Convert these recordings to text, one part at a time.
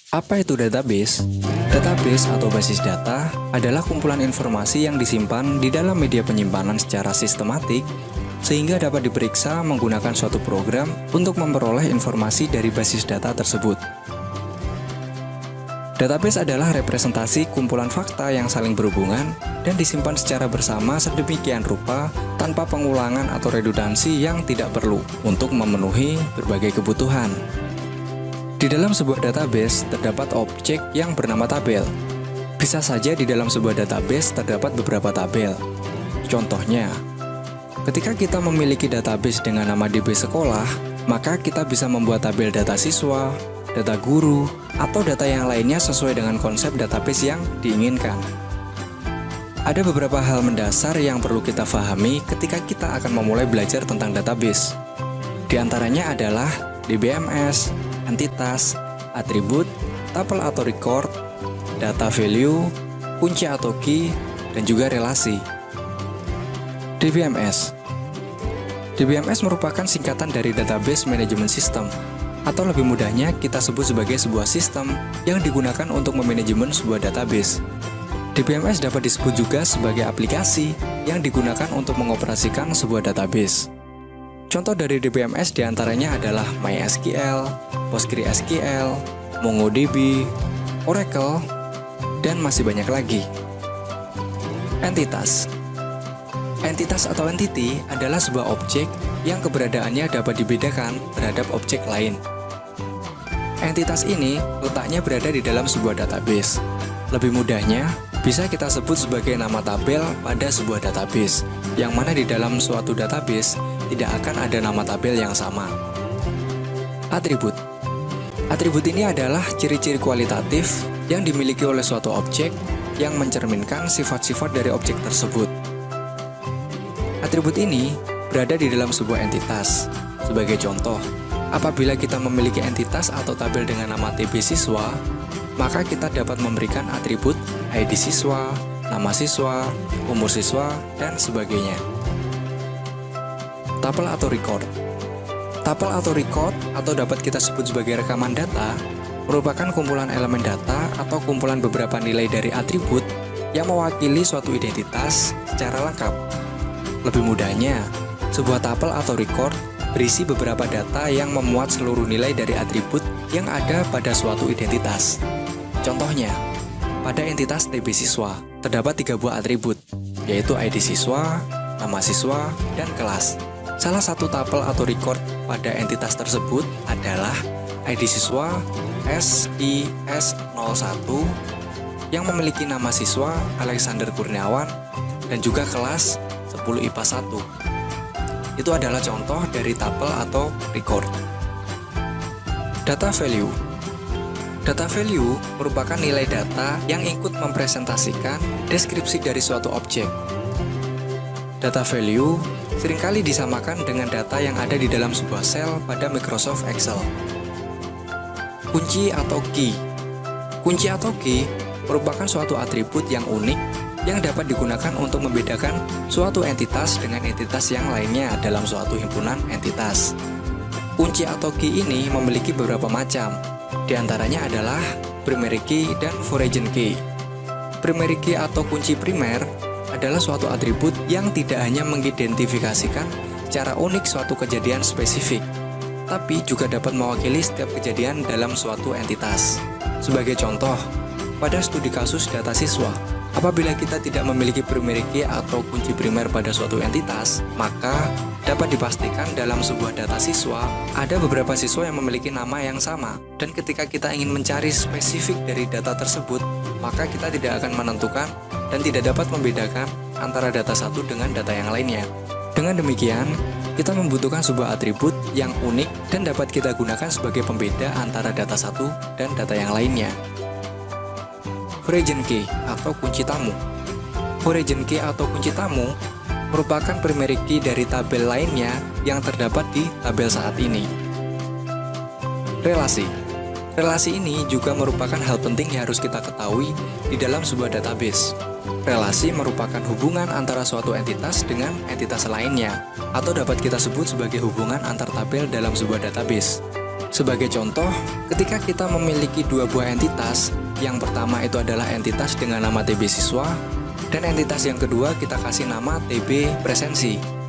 Apa itu database? Database atau basis data adalah kumpulan informasi yang disimpan di dalam media penyimpanan secara sistematik sehingga dapat diperiksa menggunakan suatu program untuk memperoleh informasi dari basis data tersebut. Database adalah representasi kumpulan fakta yang saling berhubungan dan disimpan secara bersama sedemikian rupa tanpa pengulangan atau redundansi yang tidak perlu untuk memenuhi berbagai kebutuhan. Di dalam sebuah database terdapat objek yang bernama tabel. Bisa saja di dalam sebuah database terdapat beberapa tabel. Contohnya, ketika kita memiliki database dengan nama DB sekolah, maka kita bisa membuat tabel data siswa, data guru, atau data yang lainnya sesuai dengan konsep database yang diinginkan. Ada beberapa hal mendasar yang perlu kita pahami ketika kita akan memulai belajar tentang database. Di antaranya adalah DBMS, entitas, atribut, tuple atau record, data value, kunci atau key, dan juga relasi. DBMS DBMS merupakan singkatan dari Database Management System, atau lebih mudahnya kita sebut sebagai sebuah sistem yang digunakan untuk memanajemen sebuah database. DBMS dapat disebut juga sebagai aplikasi yang digunakan untuk mengoperasikan sebuah database. Contoh dari DBMS diantaranya adalah MySQL, PostgreSQL, MongoDB, Oracle, dan masih banyak lagi. Entitas atau entity adalah sebuah objek yang keberadaannya dapat dibedakan terhadap objek lain. Entitas ini letaknya berada di dalam sebuah database. Lebih mudahnya, bisa kita sebut sebagai nama tabel pada sebuah database, yang mana di dalam suatu database tidak akan ada nama tabel yang sama. Atribut ini adalah ciri-ciri kualitatif yang dimiliki oleh suatu objek yang mencerminkan sifat-sifat dari objek tersebut. Atribut ini berada di dalam sebuah entitas. Sebagai contoh, apabila kita memiliki entitas atau tabel dengan nama TB siswa, maka kita dapat memberikan atribut ID siswa, nama siswa, umur siswa, dan sebagainya. Tuple atau record atau dapat kita sebut sebagai rekaman data merupakan kumpulan elemen data atau kumpulan beberapa nilai dari atribut yang mewakili suatu identitas secara lengkap. Lebih mudahnya, sebuah tuple atau record berisi beberapa data yang memuat seluruh nilai dari atribut yang ada pada suatu identitas. Contohnya, pada entitas TB siswa terdapat 3 buah atribut, yaitu ID siswa, nama siswa, dan kelas. Salah satu tuple atau record pada entitas tersebut adalah ID siswa SIS01 yang memiliki nama siswa Alexander Kurniawan dan juga kelas 10 IPA 1. Itu adalah contoh dari tuple atau record. Data value merupakan nilai data yang ikut mempresentasikan deskripsi dari suatu objek. Data value seringkali disamakan dengan data yang ada di dalam sebuah sel pada Microsoft Excel. Kunci atau key merupakan suatu atribut yang unik yang dapat digunakan untuk membedakan suatu entitas dengan entitas yang lainnya dalam suatu himpunan entitas. Kunci atau key ini memiliki beberapa macam. Di antaranya adalah primary key dan foreign key. Primary key atau kunci primer adalah suatu atribut yang tidak hanya mengidentifikasikan secara unik suatu kejadian spesifik, tapi juga dapat mewakili setiap kejadian dalam suatu entitas. Sebagai contoh, pada studi kasus data siswa, apabila kita tidak memiliki primary key atau kunci primer pada suatu entitas, maka dapat dipastikan dalam sebuah data siswa ada beberapa siswa yang memiliki nama yang sama, dan ketika kita ingin mencari spesifik dari data tersebut, maka kita tidak akan menentukan dan tidak dapat membedakan antara data satu dengan data yang lainnya. Dengan demikian, kita membutuhkan sebuah atribut yang unik dan dapat kita gunakan sebagai pembeda antara data satu dan data yang lainnya. Foreign key atau kunci tamu. Foreign key atau kunci tamu merupakan primary key dari tabel lainnya yang terdapat di tabel saat ini. Relasi ini juga merupakan hal penting yang harus kita ketahui di dalam sebuah database. Relasi merupakan hubungan antara suatu entitas dengan entitas lainnya, atau dapat kita sebut sebagai hubungan antar tabel dalam sebuah database. Sebagai contoh, ketika kita memiliki dua buah entitas, yang pertama itu adalah entitas dengan nama TB siswa, dan entitas yang kedua kita kasih nama TB presensi.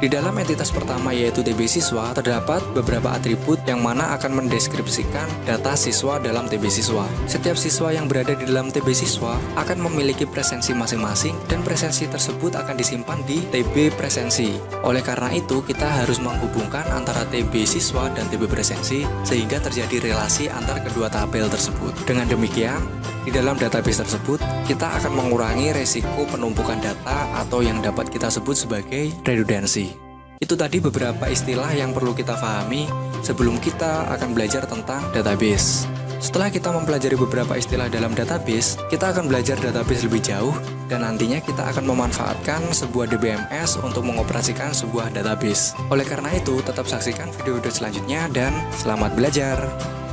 Di dalam entitas pertama yaitu TB siswa, terdapat beberapa atribut yang mana akan mendeskripsikan data siswa dalam TB siswa. Setiap siswa yang berada di dalam TB siswa akan memiliki presensi masing-masing dan presensi tersebut akan disimpan di TB presensi. Oleh karena itu, kita harus menghubungkan antara TB siswa dan TB presensi sehingga terjadi relasi antar kedua tabel tersebut. Dengan demikian, di dalam database tersebut, kita akan mengurangi resiko penumpukan data atau yang dapat kita sebut sebagai redundansi. Itu tadi beberapa istilah yang perlu kita pahami sebelum kita akan belajar tentang database. Setelah kita mempelajari beberapa istilah dalam database, kita akan belajar database lebih jauh dan nantinya kita akan memanfaatkan sebuah DBMS untuk mengoperasikan sebuah database. Oleh karena itu, tetap saksikan video selanjutnya dan selamat belajar!